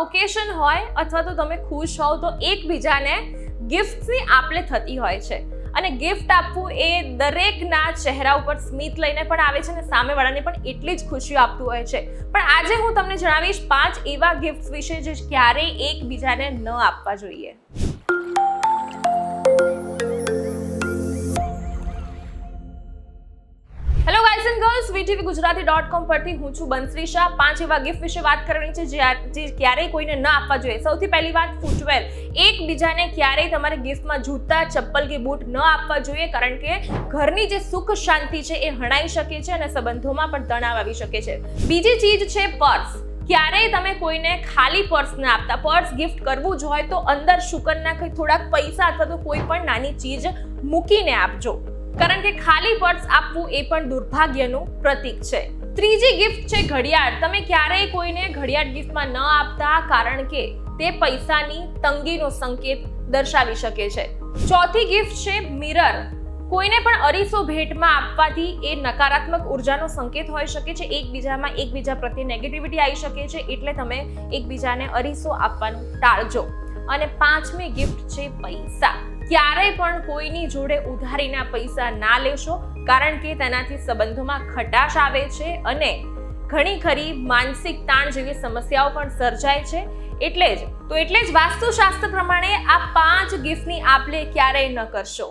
Occasion હોય અથવા તો તમે ખુશ હોવ તો એકબીજાને ગિફ્ટની આપલે થતી હોય છે અને ગિફ્ટ આપવું એ દરેકના ચહેરા ઉપર સ્મિત લઈને પણ આવે છે અને સામેવાળાને પણ એટલી જ ખુશીઓ આપતું હોય છે. પણ આજે હું તમને જણાવીશ 5 એવા ગિફ્ટ્સ વિશે જે ક્યારેય એકબીજાને ન આપવા જોઈએ. Hello guys and girls, VTVGujarati.com પરથી હું છું બંસરી શાહ. 5 એવા ગિફ્ટ વિશે વાત કરવાની છે જે ક્યારેય કોઈને ન આપવા જોઈએ. સૌથી પહેલી વાત, ફૂટવેર. એકબીજાને ક્યારેય તમારે ગિફ્ટમાં જૂતા, ચપ્પલ કે બૂટ ન આપવા જોઈએ, કારણ કે ઘરની જે સુખ શાંતિ છે એ હણાઈ શકે છે અને સંબંધોમાં પણ તણાવ આવી શકે છે. બીજી ચીજ છે પર્સ. ક્યારેય તમે કોઈને ખાલી પર્સ ના આપતા. પર્સ ગિફ્ટ કરવું જ હોય તો અંદર શુકનના થોડાક પૈસા અથવા તો કોઈ પણ નાની ચીજ મૂકીને આપજો, કારણ કે ખાલી પર્સ આપવું એ પણ દુર્ભાગ્યનું પ્રતીક છે. ત્રીજી ગિફ્ટ છે ઘડિયાળ. તમે ક્યારેય કોઈને ઘડિયાળ ગિફ્ટમાં ન આપતા, કારણ કે તે પૈસાની તંગીનો સંકેત દર્શાવી શકે છે. ચોથી ગિફ્ટ છે મિરર. કોઈને પણ અરીસો ભેટમાં આપવાથી એ નકારાત્મક ઉર્જાનો સંકેત હોઈ શકે છે. એકબીજા પ્રત્યે નેગેટિવિટી આવી શકે છે, એટલે તમે એકબીજાને અરીસો આપવાનું ટાળજો. અને 5મી ગિફ્ટ છે પૈસા. ક્યારેય પણ કોઈની જોડે ઉધારીના પૈસા ના લેશો, કારણ કે તેનાથી સંબંધોમાં ખટાશ આવે છે અને ઘણી ખરી માનસિક તાણ જેવી સમસ્યાઓ પણ સર્જાય છે. એટલે જ વાસ્તુશાસ્ત્ર પ્રમાણે આ 5 ગિફ્ટની આપલે ક્યારેય ન કરશો.